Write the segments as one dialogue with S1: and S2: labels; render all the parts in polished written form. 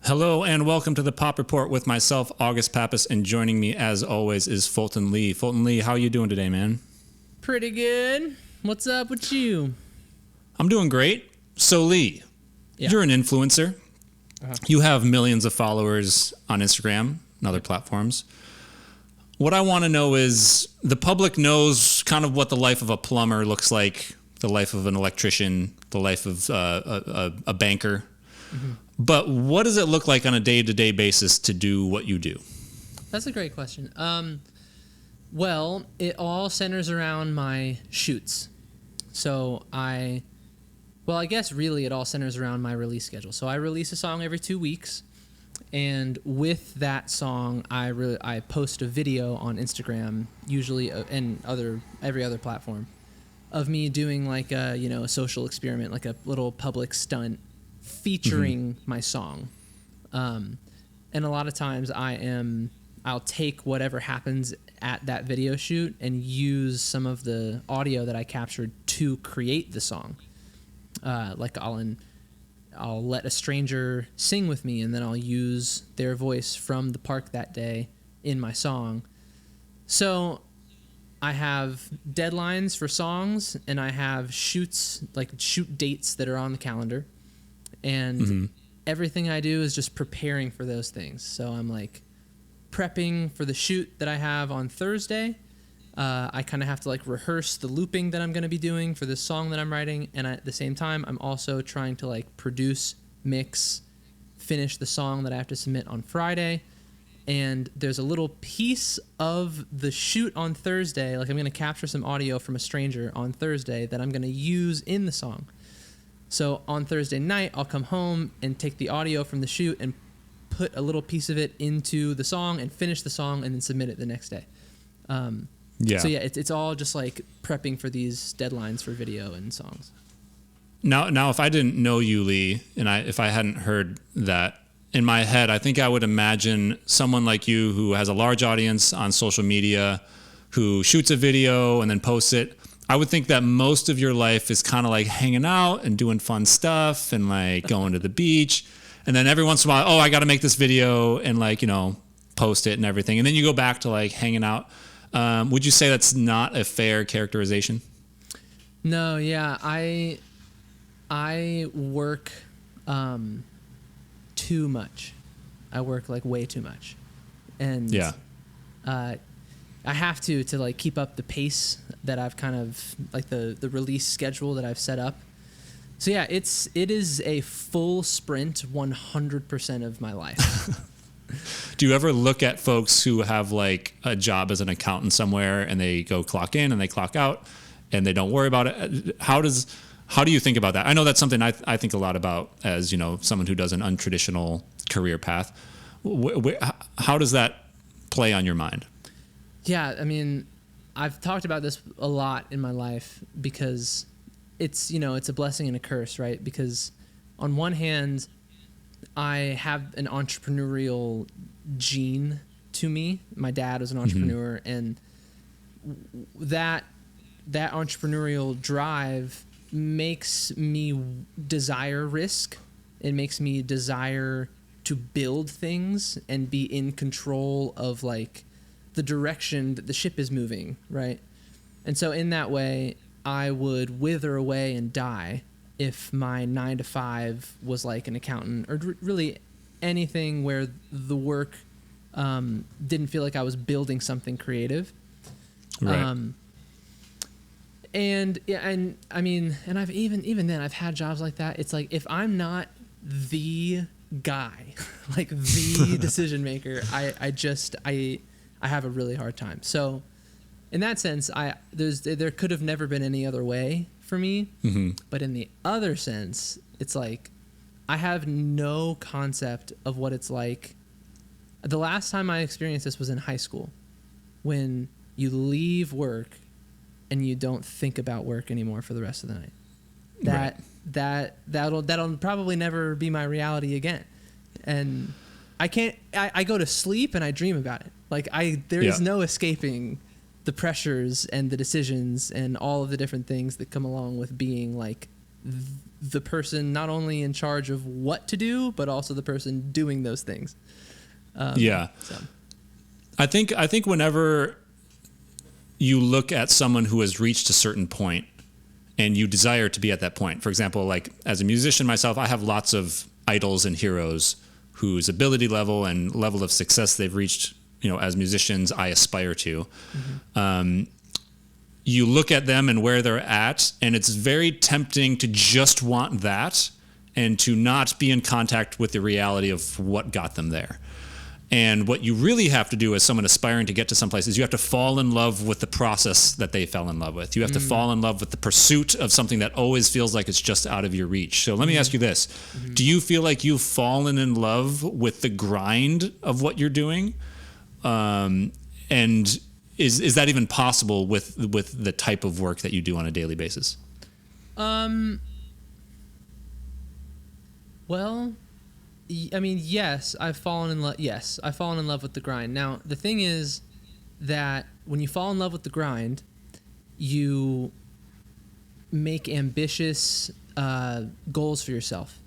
S1: Hello and welcome to the Pop Report with myself, August Pappas, and joining me as always is Fulton Lee. Fulton Lee, how you doing today, man?
S2: Pretty good. What's up with you?
S1: I'm doing great. So Lee, You're an influencer. You have millions of followers on Instagram and other platforms. What I want to know is the public knows kind of what the life of a plumber looks like, the life of an electrician, the life of a banker. Mm-hmm. But what does it look like on a day-to-day basis to do what you do?
S2: That's a great question. Well, it all centers around my shoots. So I guess really it all centers around my release schedule. So I release a song every 2 weeks, and with that song, I post a video on Instagram, usually and every other platform, of me doing like a social experiment, like a little public stunt featuring my song. And a lot of times I'll take whatever happens at that video shoot and use some of the audio that I captured to create the song. Like I'll let a stranger sing with me, and then I'll use their voice from the park that day in my song. So I have deadlines for songs, and I have shoots, like shoot dates that are on the calendar. And everything I do is just preparing for those things. So I'm like prepping for the shoot that I have on Thursday. I kind of have to like rehearse the looping that I'm going to be doing for this song that I'm writing. And at the same time, I'm also trying to like produce, mix, finish the song that I have to submit on Friday. And there's a little piece of the shoot on Thursday. Like I'm going to capture some audio from a stranger on Thursday that I'm going to use in the song. So on Thursday night, I'll come home and take the audio from the shoot and put a little piece of it into the song and finish the song and then submit it the next day. So it's all just like prepping for these deadlines for video and songs.
S1: Now, if I didn't know you, Lee, and if I hadn't heard that in my head, I think I would imagine someone like you who has a large audience on social media, who shoots a video and then posts it. I would think that most of your life is kind of like hanging out and doing fun stuff and like going to the beach. And then every once in a while, I got to make this video and like, post it and everything. And then you go back to like hanging out. Would you say that's not a fair characterization?
S2: No, yeah. I work too much. I work like way too much. And I have to like keep up the pace that I've kind of like the release schedule that I've set up. So yeah, it is a full sprint 100% of my life.
S1: Do you ever look at folks who have like a job as an accountant somewhere and they go clock in and they clock out and they don't worry about it? How do you think about that? I know that's something I think a lot about as, someone who does an untraditional career path. How does that play on your mind?
S2: Yeah, I mean, I've talked about this a lot in my life because it's a blessing and a curse, right? Because on one hand, I have an entrepreneurial gene to me. My dad was an entrepreneur, and that entrepreneurial drive makes me desire risk. It makes me desire to build things and be in control of like the direction that the ship is moving, right? And so in that way, I would wither away and die if my 9-to-5 was like an accountant or really anything where the work didn't feel like I was building something creative.
S1: Right.
S2: And I mean, I've even then I've had jobs like that. It's like if I'm not the guy, like the decision maker, I have a really hard time. So in that sense, there could have never been any other way for me. Mm-hmm. But in the other sense, it's like I have no concept of what it's like. The last time I experienced this was in high school, when you leave work and you don't think about work anymore for the rest of the night. That'll probably never be my reality again. And I go to sleep and I dream about it. Like there is no escaping the pressures and the decisions and all of the different things that come along with being like the person not only in charge of what to do, but also the person doing those things. So.
S1: I think whenever you look at someone who has reached a certain point and you desire to be at that point, for example, like as a musician myself, I have lots of idols and heroes whose ability level and level of success they've reached, as musicians, I aspire to. Mm-hmm. You look at them and where they're at, and it's very tempting to just want that and to not be in contact with the reality of what got them there. And what you really have to do as someone aspiring to get to someplace is you have to fall in love with the process that they fell in love with. You have to fall in love with the pursuit of something that always feels like it's just out of your reach. So let me ask you this. Do you feel like you've fallen in love with the grind of what you're doing? And is that even possible with the type of work that you do on a daily basis?
S2: Well, I mean, yes, I've fallen in love. Yes, I've fallen in love with the grind. Now, the thing is that when you fall in love with the grind, you make ambitious goals for yourself,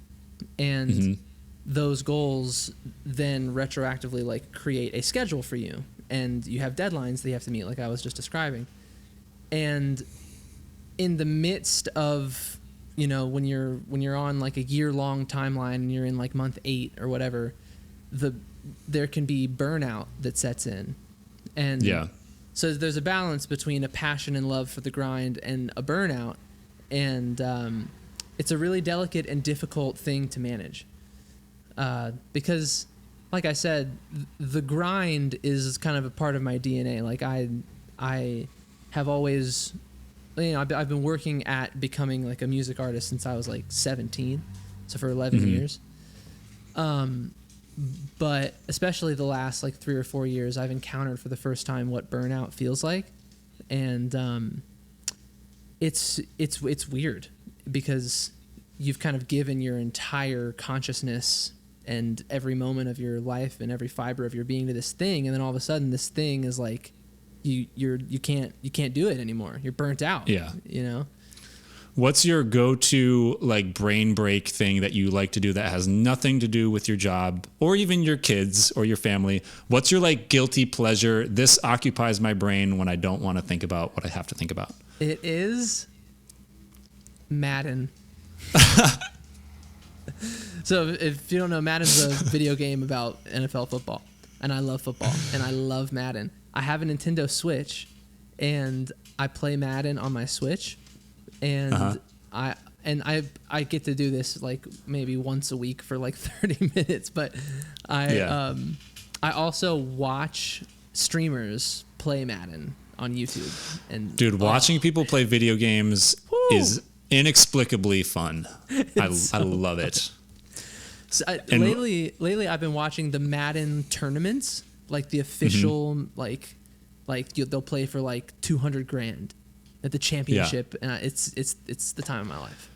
S2: and those goals then retroactively like create a schedule for you, and you have deadlines that you have to meet, like I was just describing. And in the midst of when you're on like a year-long timeline and you're in like month 8 or whatever, there can be burnout that sets in, and so there's a balance between a passion and love for the grind and a burnout, and it's a really delicate and difficult thing to manage, because, like I said, the grind is kind of a part of my DNA. Like I have always. I've been working at becoming like a music artist since I was like 17, so for 11 years. But especially the last like 3 or 4 years, I've encountered for the first time what burnout feels like, and it's weird because you've kind of given your entire consciousness and every moment of your life and every fiber of your being to this thing, and then all of a sudden this thing is like. You can't do it anymore. You're burnt out.
S1: Yeah.
S2: What's
S1: your go-to like brain break thing that you like to do that has nothing to do with your job or even your kids or your family? What's your like guilty pleasure? This occupies my brain when I don't want to think about what I have to think about.
S2: It is Madden. So if you don't know, Madden's a video game about NFL football, and I love football and I love Madden. I have a Nintendo Switch, and I play Madden on my Switch, and I get to do this like maybe once a week for like 30 minutes. But I also watch streamers play Madden on YouTube. And
S1: dude, watching people play video games is inexplicably fun. I love it.
S2: So lately, I've been watching the Madden tournaments. Like the official, like they'll play for like $200,000 at the championship, and it's the time of my life.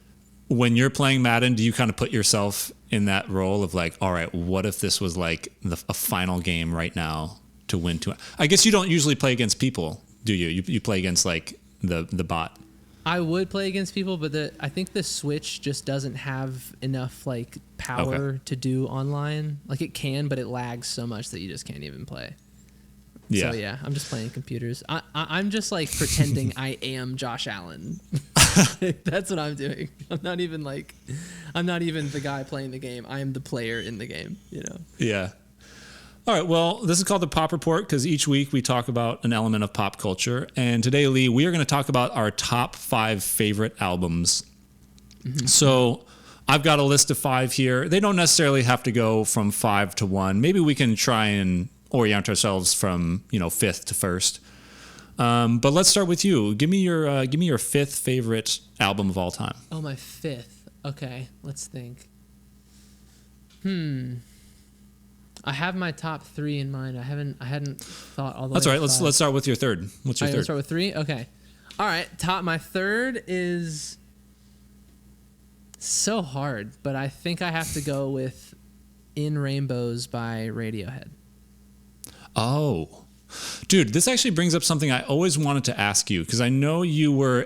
S1: When you're playing Madden, do you kind of put yourself in that role of like, all right, what if this was like a final game right now to win? I guess you don't usually play against people, do you? You play against like the bot.
S2: I would play against people, but I think the Switch just doesn't have enough like power to do online. Like it can, but it lags so much that you just can't even play. Yeah. So yeah, I'm just playing computers. I'm just like pretending I am Josh Allen. That's what I'm doing. I'm not even the guy playing the game. I am the player in the game,
S1: Yeah. All right, well, this is called the Pop Report because each week we talk about an element of pop culture. And today, Lee, we are going to talk about our top 5 favorite albums. So I've got a list of 5 here. They don't necessarily have to go from 5 to 1. Maybe we can try and orient ourselves from 5th to 1st. But let's start with you. Give me your 5th favorite album of all time.
S2: Oh, my 5th. Okay, let's think. I have my top 3 in mind. I hadn't thought all the way.
S1: That's all right. Let's start with your third. What's your third?
S2: Let's start with 3. Okay. All right. My third is so hard, but I think I have to go with "In Rainbows" by Radiohead.
S1: Oh, Dude, this actually brings up something I always wanted to ask you, because I know you were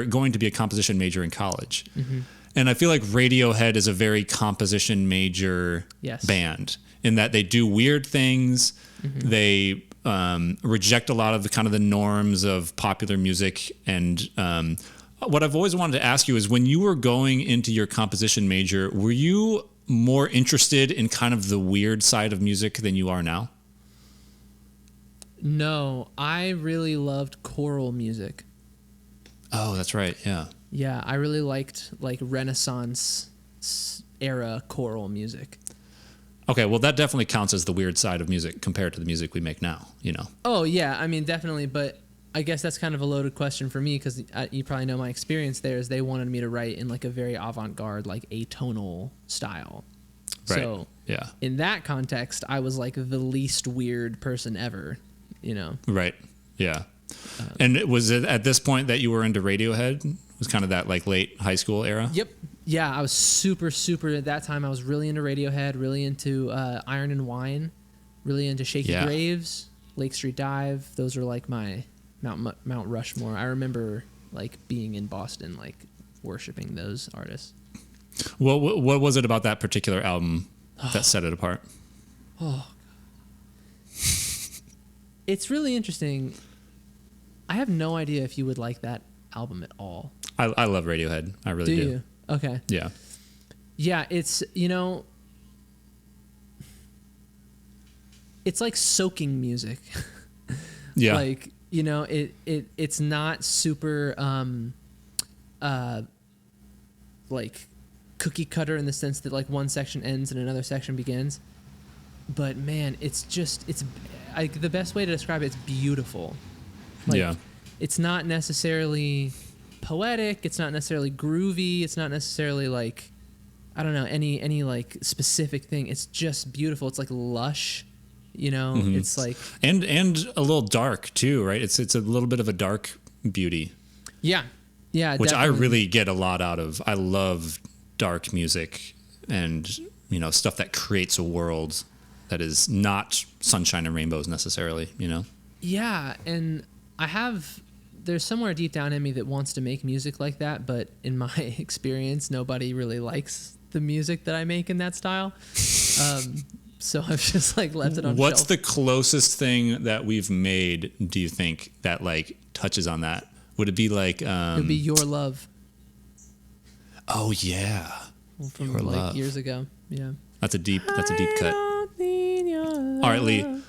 S1: going to be a composition major in college. Mm-hmm. And I feel like Radiohead is a very composition major band in that they do weird things. Mm-hmm. They reject a lot of the kind of the norms of popular music. And what I've always wanted to ask you is, when you were going into your composition major, were you more interested in kind of the weird side of music than you are now?
S2: No, I really loved choral music.
S1: Oh, that's right. Yeah.
S2: Yeah, I really liked like Renaissance era choral music.
S1: Okay, well, that definitely counts as the weird side of music compared to the music we make now, you know?
S2: Oh, yeah, I mean, definitely, but I guess that's kind of a loaded question for me, because you probably know my experience there is they wanted me to write in like a very avant-garde, like atonal style.
S1: Right.
S2: So
S1: yeah.
S2: In that context, I was like the least weird person ever, you know?
S1: Right. Yeah. And was it at this point that you were into Radiohead? It was kind of that like late high school era?
S2: Yep. Yeah, I was super at that time. I was really into Radiohead, really into Iron and Wine, really into Shaky Graves, Lake Street Dive. Those are like my Mount Rushmore. I remember like being in Boston, like worshiping those artists.
S1: What was it about that particular album that set it apart?
S2: Oh, it's really interesting. I have no idea if you would like that album at all.
S1: I love Radiohead. I really do.
S2: Do you? Okay.
S1: Yeah.
S2: Yeah, it's, you know, it's like soaking music.
S1: Yeah.
S2: Like, you know, it's not super like cookie cutter in the sense that like one section ends and another section begins. But man, the best way to describe it's beautiful. Like,
S1: yeah.
S2: It's not necessarily poetic, it's not necessarily groovy, it's not necessarily like, I don't know, any like specific thing. It's just beautiful. It's like lush, you know. Mm-hmm. It's like
S1: and a little dark too, right? It's a little bit of a dark beauty.
S2: Yeah.
S1: Which
S2: definitely.
S1: I really get a lot out of. I love dark music and, you know, stuff that creates a world that is not sunshine and rainbows necessarily, you know?
S2: Yeah, and there's somewhere deep down in me that wants to make music like that, but in my experience, nobody really likes the music that I make in that style. So I've just like left it on
S1: What's
S2: shelf.
S1: the closest thing that we've made, do you think, that like touches on that? Would it be like...
S2: it would be Your Love.
S1: Oh, yeah.
S2: From Your like Love. Years ago. Yeah.
S1: That's a deep cut.
S2: All
S1: right, Lee. I'm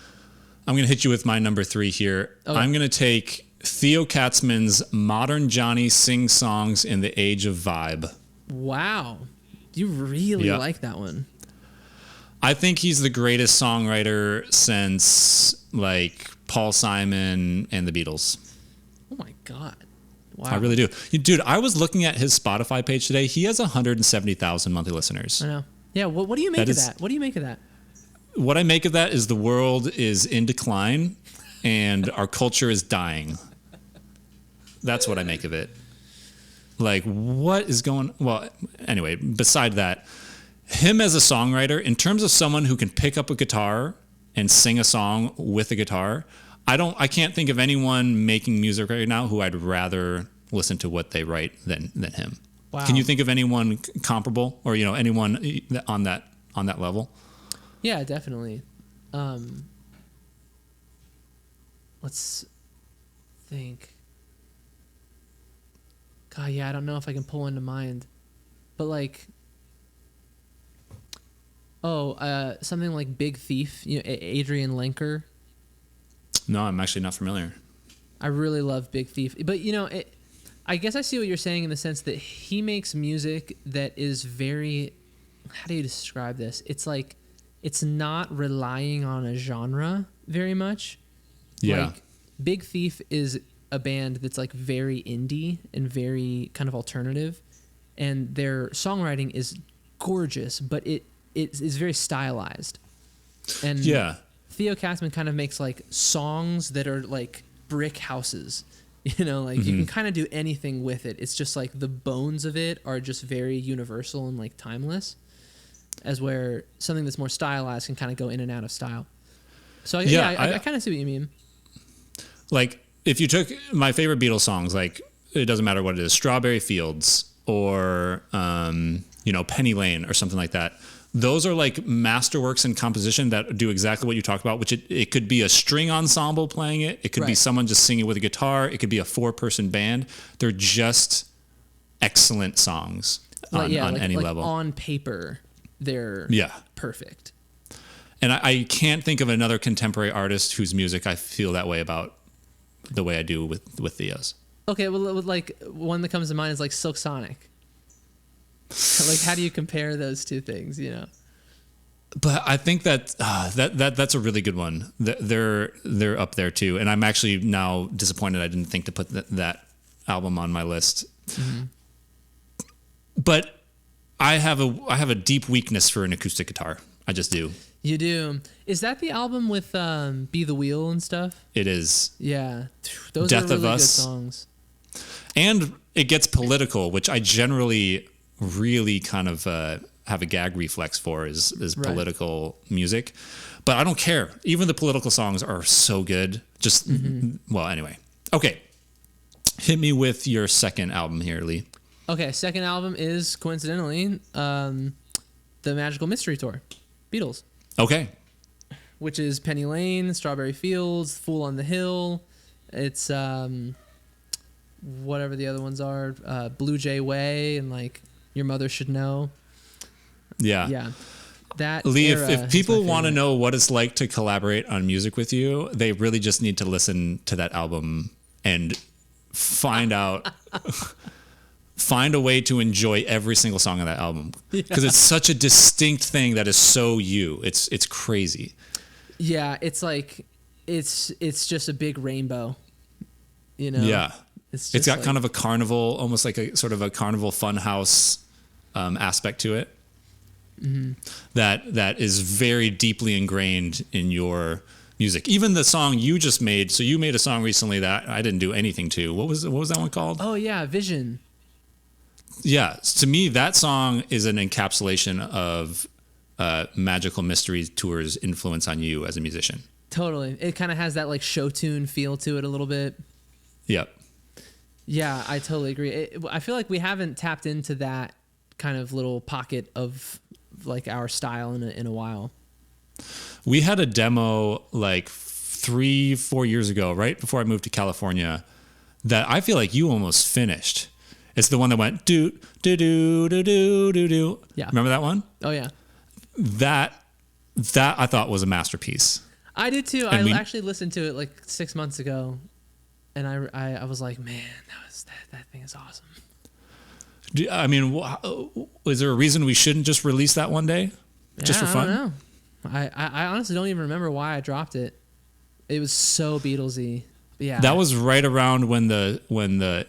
S1: going to hit you with my number 3 here. Okay. I'm going to take Theo Katzman's Modern Johnny Sings Songs in the Age of Vibe.
S2: Wow. You really like that one.
S1: I think he's the greatest songwriter since like Paul Simon and the Beatles.
S2: Oh my God. Wow.
S1: I really do. Dude, I was looking at his Spotify page today. He has 170,000 monthly listeners.
S2: I know. Yeah, what do you make of that? What do you make of that?
S1: What I make of that is the world is in decline and our culture is dying. That's what I make of it. Like, what is going... Well, anyway, beside that, him as a songwriter, in terms of someone who can pick up a guitar and sing a song with a guitar, I can't think of anyone making music right now who I'd rather listen to what they write than him.
S2: Wow.
S1: Can you think of anyone comparable, or, you know, anyone on that level?
S2: Yeah, definitely. Let's think. God, yeah, I don't know if I can pull into mind, but like, something like Big Thief, you know, Adrian Lenker.
S1: No, I'm actually not familiar.
S2: I really love Big Thief, but you know, I guess I see what you're saying in the sense that he makes music that is very, how do you describe this? It's like, it's not relying on a genre very much.
S1: Yeah.
S2: Like, Big Thief is a band that's like very indie and very kind of alternative, and their songwriting is gorgeous, but it is very stylized. And
S1: yeah.
S2: Theo Katzman kind of makes like songs that are like brick houses. You know, like you can kind of do anything with it. It's just like the bones of it are just very universal and like timeless, as where something that's more stylized can kind of go in and out of style. So
S1: Yeah,
S2: I kind of see what you mean.
S1: Like, if you took my favorite Beatles songs, like, it doesn't matter what it is, Strawberry Fields or, Penny Lane or something like that. Those are like masterworks in composition that do exactly what you talked about, which it could be a string ensemble playing it. It could be someone just singing with a guitar. It could be a 4-person band. They're just excellent songs on any level.
S2: On paper, they're perfect.
S1: And I can't think of another contemporary artist whose music I feel that way about the way I do with Theo's.
S2: Okay, well, like one that comes to mind is like Silk Sonic. Like, how do you compare those two things?
S1: But I think that's a really good one. They're up there too, and I'm actually now disappointed I didn't think to put that album on my list. Mm-hmm. But I have a deep weakness for an acoustic guitar. I just do.
S2: You do. Is that the album with Be the Wheel and stuff?
S1: It is.
S2: Yeah, those
S1: Death
S2: are really
S1: of
S2: good
S1: Us.
S2: songs.
S1: And it gets political, which I generally really kind of have a gag reflex for is political music. But I don't care. Even the political songs are so good. Just, well, anyway. Okay. Hit me with your second album here, Lee.
S2: Okay, second album is, coincidentally, The Magical Mystery Tour. Beatles.
S1: Okay.
S2: Which is Penny Lane, Strawberry Fields, Fool on the Hill. It's whatever the other ones are, Blue Jay Way, and like Your Mother Should Know. Yeah. That
S1: Lee,
S2: era
S1: if people
S2: is my
S1: want to
S2: favorite.
S1: know what it's like to collaborate on music with you, they really just need to listen to that album and find out, find a way to enjoy every single song on that album. Because it's such a distinct thing that is so you. It's crazy.
S2: Yeah, it's like, it's just a big rainbow,
S1: Yeah.
S2: It's
S1: It's got
S2: like,
S1: kind of a carnival, almost like a sort of a carnival fun house aspect to it. Mm-hmm. That is very deeply ingrained in your music. Even the song you just made. So you made a song recently that I didn't do anything to. What was that one called?
S2: Oh yeah, Vision.
S1: Yeah, to me that song is an encapsulation of Magical Mystery Tour's influence on you as a musician.
S2: Totally. It kind of has that like show tune feel to it a little bit.
S1: Yep.
S2: Yeah, I totally agree. I feel like we haven't tapped into that kind of little pocket of like our style in a while.
S1: We had a demo like 3-4 years ago, right before I moved to California, that I feel like you almost finished. It's the one that went do do do do do do do.
S2: Yeah.
S1: Remember that one?
S2: Oh yeah.
S1: That I thought was a masterpiece.
S2: I did too.
S1: And
S2: I actually listened to it like 6 months ago, and I was like, man, that thing is awesome.
S1: I mean, is there a reason we shouldn't just release that one day, just for fun?
S2: I don't know. I honestly don't even remember why I dropped it. It was so Beatlesy. Yeah.
S1: That was right around when the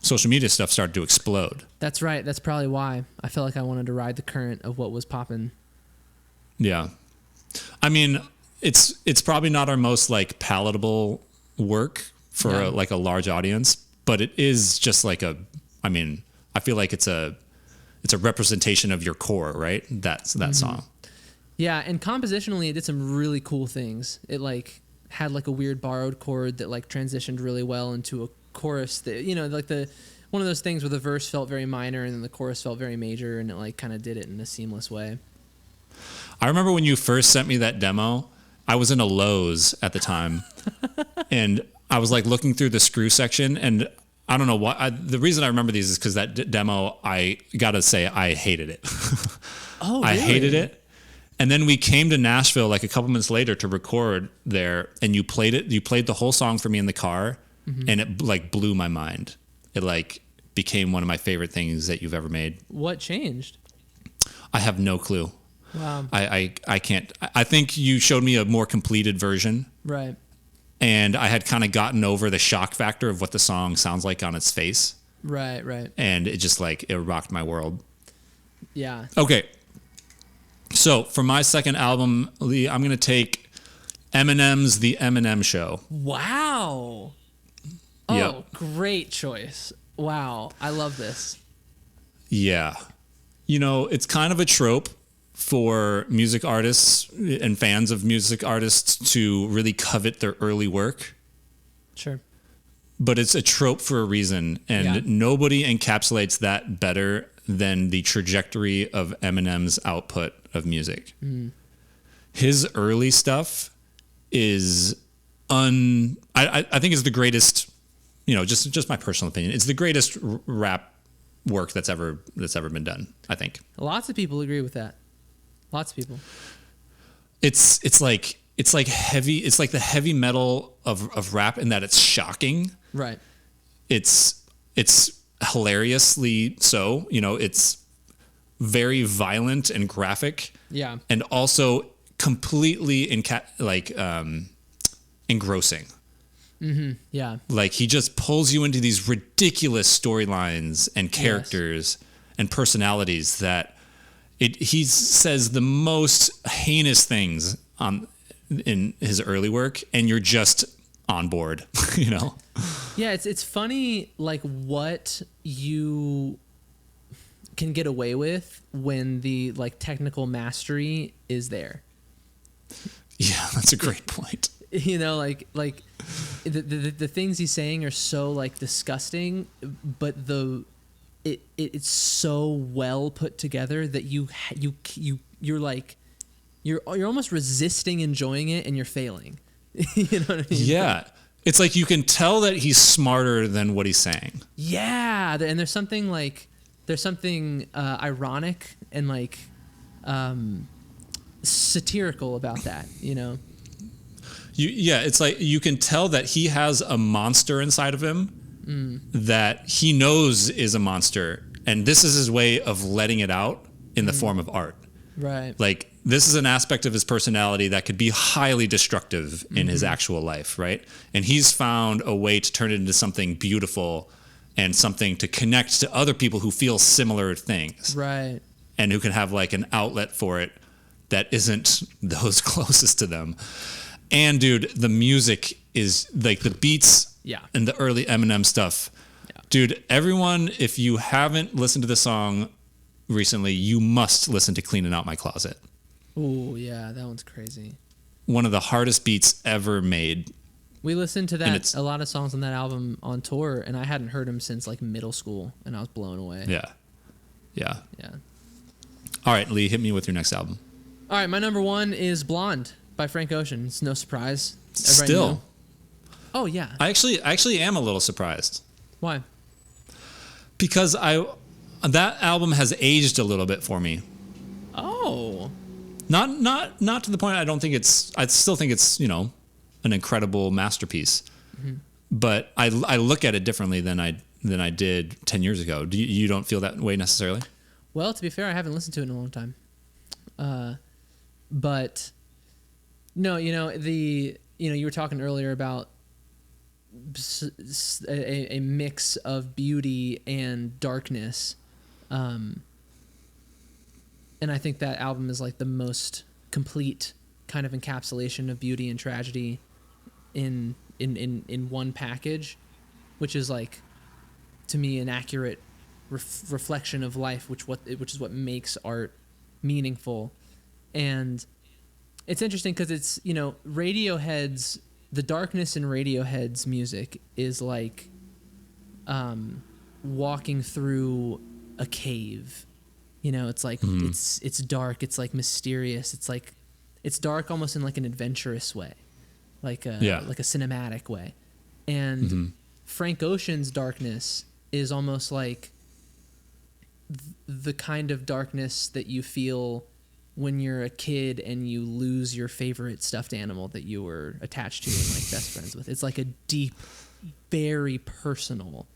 S1: social media stuff started to explode.
S2: That's right. That's probably why I felt like I wanted to ride the current of what was popping.
S1: Yeah, I mean, it's probably not our most like palatable work for a large audience, but it is just like I mean, I feel like it's a representation of your core, right? That song.
S2: Yeah, and compositionally, it did some really cool things. It like had like a weird borrowed chord that like transitioned really well into a chorus that, like one of those things where the verse felt very minor and then the chorus felt very major, and it like kind of did it in a seamless way.
S1: I remember when you first sent me that demo, I was in a Lowe's at the time and I was like looking through the screw section, and I don't know what, the reason I remember these is because that demo, I gotta say, I hated it.
S2: Oh,
S1: I
S2: really?
S1: hated it. And then we came to Nashville like a couple minutes later to record there, and you played it. You played the whole song for me in the car, and it like blew my mind. It like became one of my favorite things that you've ever made.
S2: What changed?
S1: I have no clue.
S2: Wow.
S1: I can't. I think you showed me a more completed version,
S2: Right.
S1: and I had kind of gotten over the shock factor of what the song sounds like on its face,
S2: Right.
S1: and it just like it rocked my world.
S2: Yeah.
S1: Okay. So for my second album, Lee, I'm going to take Eminem's The Eminem Show.
S2: Wow. Oh,
S1: Yep.
S2: great choice. Wow. I love this.
S1: Yeah. It's kind of a trope for music artists and fans of music artists to really covet their early work.
S2: Sure.
S1: But it's a trope for a reason, and nobody encapsulates that better than the trajectory of Eminem's output of music. His early stuff is I think is the greatest, just my personal opinion. It's the greatest rap work that's ever been done, I think.
S2: Lots of people agree with that. Lots of people.
S1: It's like heavy. It's like the heavy metal of rap in that it's shocking.
S2: Right.
S1: It's hilariously so. It's very violent and graphic.
S2: Yeah.
S1: And also completely engrossing.
S2: Mm-hmm. Yeah.
S1: Like he just pulls you into these ridiculous storylines and characters and personalities that he says the most heinous things in his early work, and you're just on board,
S2: Yeah, it's funny like what you can get away with when the like technical mastery is there.
S1: Yeah, that's a great point.
S2: Like the things he's saying are so like disgusting, but it's so well put together that you're almost resisting enjoying it, and you're failing. You know what I mean?
S1: Yeah. It's like you can tell that he's smarter than what he's saying.
S2: Yeah, and there's something ironic and like satirical about that,
S1: It's like you can tell that he has a monster inside of him that he knows is a monster, and this is his way of letting it out in the form of art.
S2: Right.
S1: Like this is an aspect of his personality that could be highly destructive in his actual life, right? And he's found a way to turn it into something beautiful and something to connect to other people who feel similar things.
S2: Right.
S1: And who can have like an outlet for it that isn't those closest to them. And dude, the music is like the beats and the early Eminem stuff. Yeah. Dude, everyone, if you haven't listened to the song recently, you must listen to Cleaning Out My Closet.
S2: Oh, yeah, that one's crazy.
S1: One of the hardest beats ever made.
S2: We listened to that, a lot of songs on that album on tour, and I hadn't heard him since like middle school, and I was blown away.
S1: Yeah. All right, Lee, hit me with your next album.
S2: All right, my number one is Blonde by Frank Ocean. It's no surprise. Everybody
S1: Still.
S2: knew. Oh, yeah.
S1: I actually am a little surprised.
S2: Why?
S1: Because that album has aged a little bit for me.
S2: Oh.
S1: Not to the point I still think it's, an incredible masterpiece. Mm-hmm. But I look at it differently than I did 10 years ago. You don't feel that way necessarily?
S2: Well, to be fair, I haven't listened to it in a long time. But no, you were talking earlier about a mix of beauty and darkness. And I think that album is like the most complete kind of encapsulation of beauty and tragedy in one package, which is like, to me, an accurate reflection of life, which is what makes art meaningful. And it's interesting because it's, Radiohead's, the darkness in Radiohead's music is like walking through a cave. It's like it's dark, it's like mysterious, it's dark almost in like an adventurous way, like a cinematic way. And Frank Ocean's darkness is almost like the kind of darkness that you feel when you're a kid and you lose your favorite stuffed animal that you were attached to and like best friends with. It's like a deep, very personal,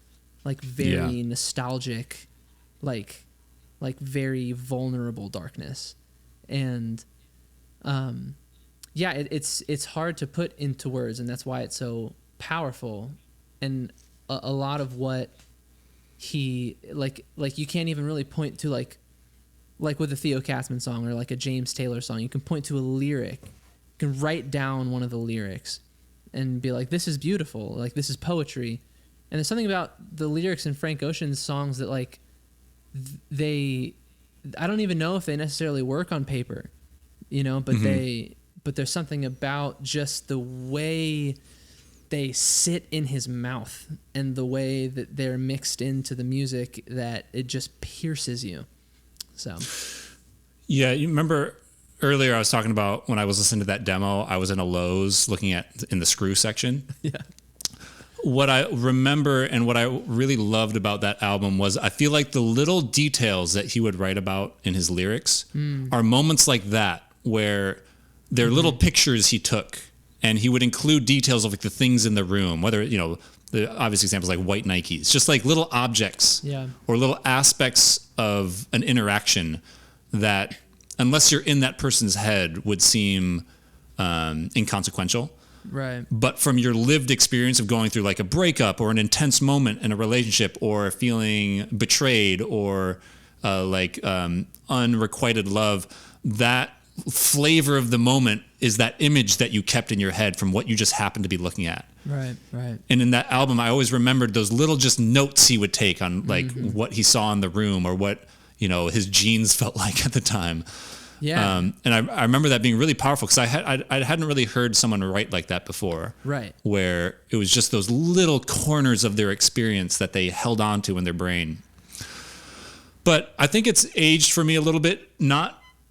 S2: like very nostalgic, like very vulnerable darkness. And it's hard to put into words, and that's why it's so powerful. And a lot of what he like you can't even really point to like with a Theo Katzman song or like a James Taylor song. You can point to a lyric, you can write down one of the lyrics and be like, this is beautiful, like this is poetry. And there's something about the lyrics in Frank Ocean's songs that like they I don't even know if they necessarily work on paper, but but there's something about just the way they sit in his mouth and the way that they're mixed into the music that it just pierces you. So,
S1: yeah, you remember earlier I was talking about when I was listening to that demo, I was in a Lowe's looking in the screw section.
S2: Yeah.
S1: What I remember and what I really loved about that album was I feel like the little details that he would write about in his lyrics are moments like that where they're little pictures he took, and he would include details of like the things in the room, whether, the obvious examples like white Nikes, just like little objects or little aspects of an interaction that, unless you're in that person's head, would seem inconsequential.
S2: Right.
S1: But from your lived experience of going through like a breakup or an intense moment in a relationship or feeling betrayed or unrequited love, that flavor of the moment is that image that you kept in your head from what you just happened to be looking at.
S2: Right.
S1: And in that album, I always remembered those little just notes he would take on like what he saw in the room or what, his jeans felt like at the time.
S2: Yeah.
S1: And I remember that being really powerful because I hadn't really heard someone write like that before.
S2: Right.
S1: Where it was just those little corners of their experience that they held on to in their brain. But I think it's aged for me a little bit.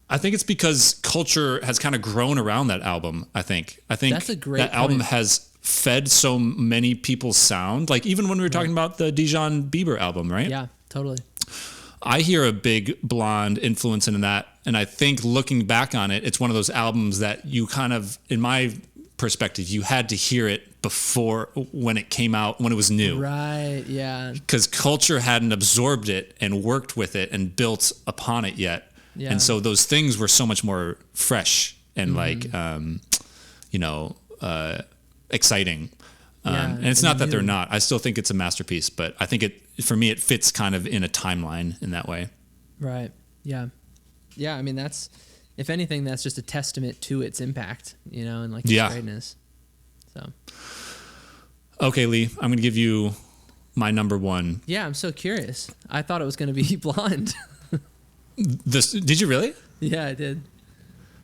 S1: I think it's because culture has kind of grown around that album. I think
S2: that's a great point.
S1: Album has fed so many people's sound. Like even when we were talking about the Dijon Bieber album, right?
S2: Yeah, totally.
S1: I hear a big Blonde influence in that, and I think looking back on it, it's one of those albums that you kind of, in my perspective, you had to hear it before when it came out, when it was new.
S2: Right, yeah.
S1: Because culture hadn't absorbed it and worked with it and built upon it yet. Yeah. And so those things were so much more fresh and exciting. And it's not that they're not. I still think it's a masterpiece, but I think for me, it fits kind of in a timeline in that way.
S2: Right. Yeah. Yeah. I mean, if anything, that's just a testament to its impact, and like its greatness. So.
S1: Okay, Lee, I'm going to give you my number one.
S2: Yeah, I'm so curious. I thought it was going to be Blonde.
S1: Did you really?
S2: Yeah, I did.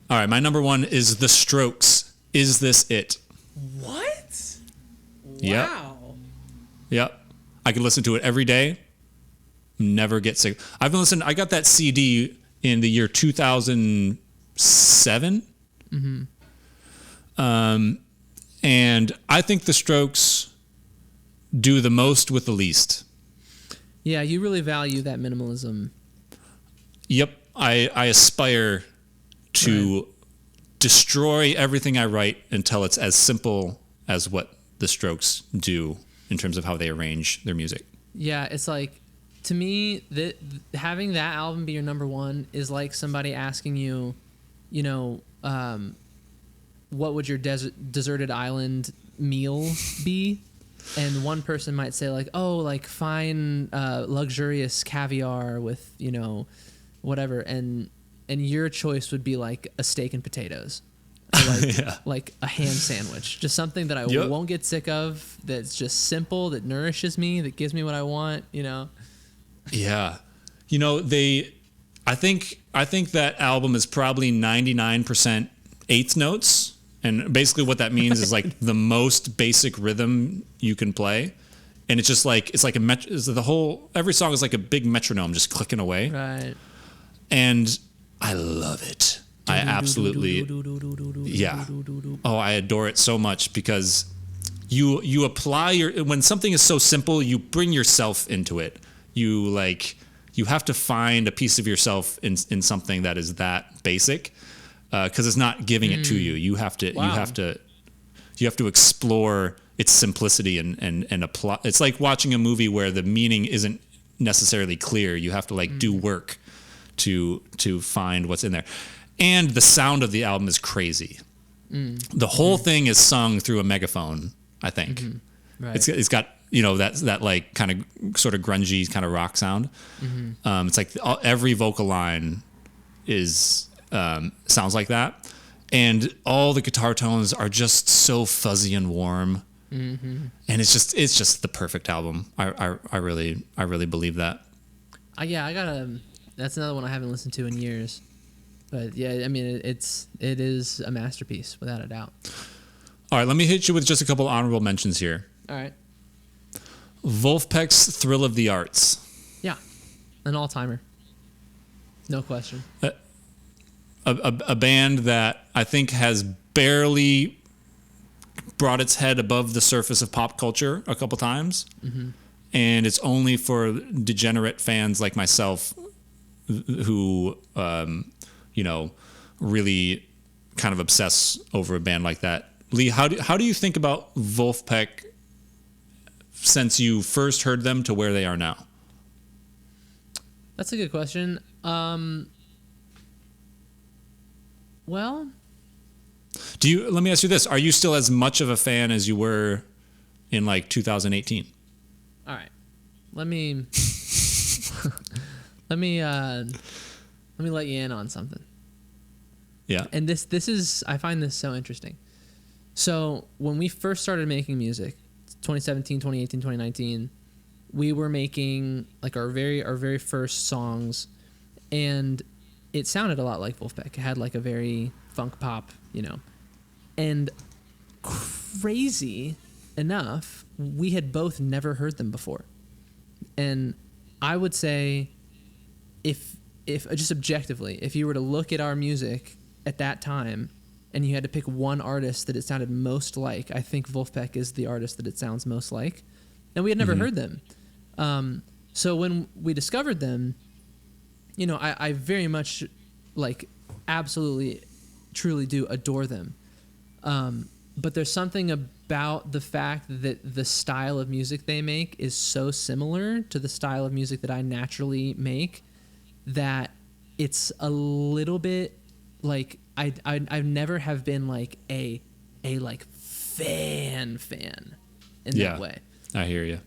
S1: All right, my number one is The Strokes. Is This It?
S2: What?
S1: Yep.
S2: Wow.
S1: Yep. I could listen to it every day. Never get sick. I got that CD in the year 2007. And I think The Strokes do the most with the least.
S2: Yeah, you really value that minimalism.
S1: Yep. I aspire to destroy everything I write until it's as simple as what The Strokes do in terms of how they arrange their music. Yeah,
S2: it's like, to me, having that album be your number one is like somebody asking you, what would your deserted island meal be? And one person might say like, oh, like fine, luxurious caviar with, whatever. And your choice would be like a steak and potatoes. Or like a ham sandwich, just something that I won't get sick of. That's just simple, that nourishes me, that gives me what I want. Yeah,
S1: I think that album is probably 99% eighth notes, and basically what that means is like the most basic rhythm you can play, and it's just like every song is like a big metronome just clicking away.
S2: Right.
S1: And I love it. I absolutely, Oh, I adore it so much because you apply when something is so simple, you bring yourself into it. You have to find a piece of yourself in something that is that basic, because it's not giving it to you. You have to explore its simplicity and apply. It's like watching a movie where the meaning isn't necessarily clear. You have to do work to find what's in there. And the sound of the album is crazy. The whole thing is sung through a megaphone, I think. Right. It's got that like kind of sort of grungy kind of rock sound. It's like every vocal line is sounds like that, and all the guitar tones are just so fuzzy and warm. And it's just the perfect album. I really believe that.
S2: I gotta That's another one I haven't listened to in years. But yeah, I mean, it is a masterpiece without a doubt.
S1: All right, let me hit you with just a couple honorable mentions here.
S2: All right.
S1: Wolfpack's Thrill of the Arts.
S2: Yeah, an all-timer. No question.
S1: A band that I think has barely brought its head above the surface of pop culture a couple times. Mm-hmm. And it's only for degenerate fans like myself who, really kind of obsess over a band like that. Lee, how do you think about Wolfpack since you first heard them to where they are now?
S2: That's a good question. Well,
S1: let me ask you this. Are you still as much of a fan as you were in like 2018?
S2: All right. Let me let me let you in on something.
S1: Yeah.
S2: And this is, I find this so interesting. So when we first started making music, 2017, 2018, 2019, we were making like our very first songs, and it sounded a lot like Wolfpack. It had like a very funk pop, and crazy enough, we had both never heard them before. And I would say if just objectively, if you were to look at our music at that time and you had to pick one artist that it sounded most like, I think Wolfpack is the artist that it sounds most like. And we had never heard them. So when we discovered them, I very much absolutely, truly do adore them. But there's something about the fact that the style of music they make is so similar to the style of music that I naturally make that it's a little bit like I've never have been like a fan in that way.
S1: I hear you.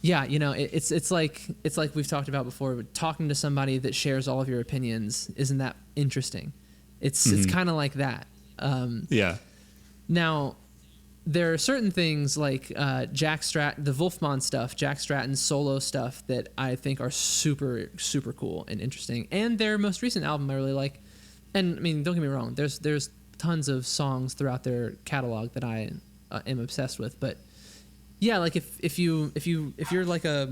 S2: Yeah, it's like we've talked about before. Talking to somebody that shares all of your opinions, isn't that interesting? It's kind of like that.
S1: Yeah.
S2: Now, there are certain things like Jack Stratton, the Wolfman stuff, Jack Stratton's solo stuff that I think are super, super cool and interesting. And their most recent album I really like. And I mean, don't get me wrong, there's tons of songs throughout their catalog that I am obsessed with. But yeah, like if you're like a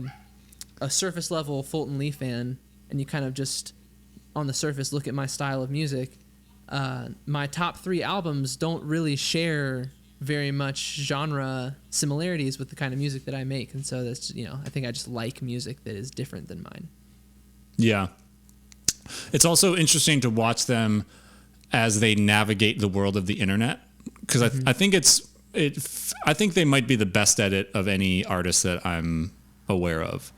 S2: surface level Fulton Lee fan and you kind of just on the surface look at my style of music, my top 3 albums don't really share very much genre similarities with the kind of music that I make. And so that's, I think I just like music that is different than mine. Yeah.
S1: It's also interesting to watch them as they navigate the world of the internet. Cause I think I think they might be the best at it of any artist that I'm aware of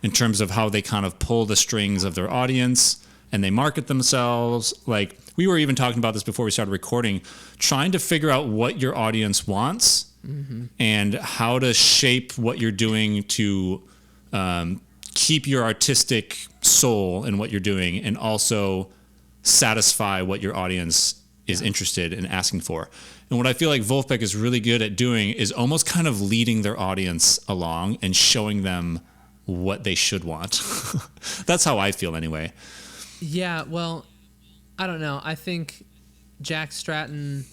S1: in terms of how they kind of pull the strings of their audience and they market themselves. Like we were even talking about this before we started recording, trying to figure out what your audience wants and how to shape what you're doing to keep your artistic soul in what you're doing and also satisfy what your audience is interested in asking for. And what I feel like Wolfpack is really good at doing is almost kind of leading their audience along and showing them what they should want. That's how I feel anyway.
S2: Yeah, well, I don't know. I think Jack Stratton,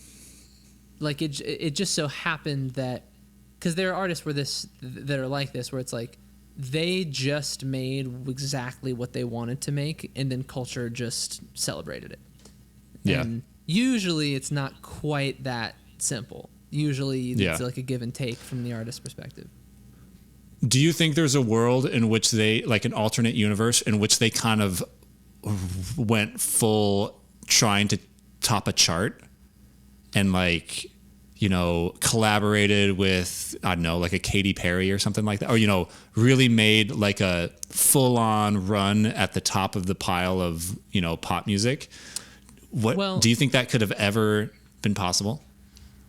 S2: like it just so happened that, because there are artists that are like this, where it's like they just made exactly what they wanted to make, and then culture just celebrated it.
S1: Yeah.
S2: And usually it's not quite that simple. Usually it's like a give and take from the artist's perspective.
S1: Do you think there's a world in which they, like an alternate universe, in which they kind of went full trying to top a chart and collaborated with, I don't know, like a Katy Perry or something like that, or, really made like a full on run at the top of the pile of, pop music? Do you think that could have ever been possible?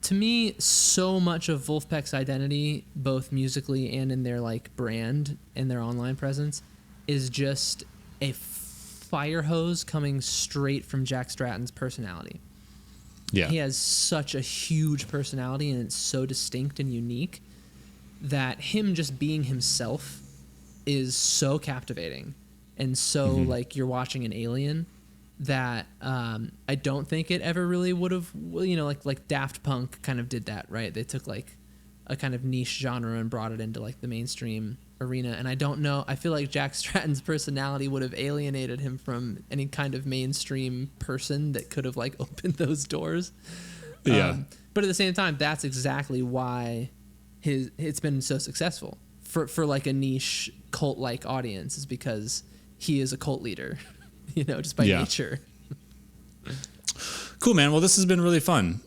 S2: To me, so much of Wolfpack's identity, both musically and in their brand and their online presence, is just a fire hose coming straight from Jack Stratton's personality. Yeah. He has such a huge personality and it's so distinct and unique that him just being himself is so captivating. and so like you're watching an alien, that I don't think it ever really would have, like Daft Punk kind of did that, right? They took like a kind of niche genre and brought it into like the mainstream arena. And I don't know, I feel like Jack Stratton's personality would have alienated him from any kind of mainstream person that could have like opened those doors.
S1: Yeah.
S2: But at the same time, that's exactly why it's been so successful for like a niche cult like audience, is because he is a cult leader, just by nature.
S1: Cool, man. Well, this has been really fun.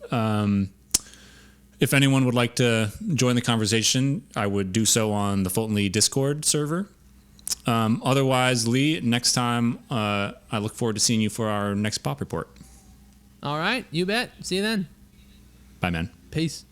S1: If anyone would like to join the conversation, I would do so on the Fulton Lee Discord server. Otherwise, Lee, next time, I look forward to seeing you for our next pop report.
S2: All right. You bet. See you then.
S1: Bye, man.
S2: Peace.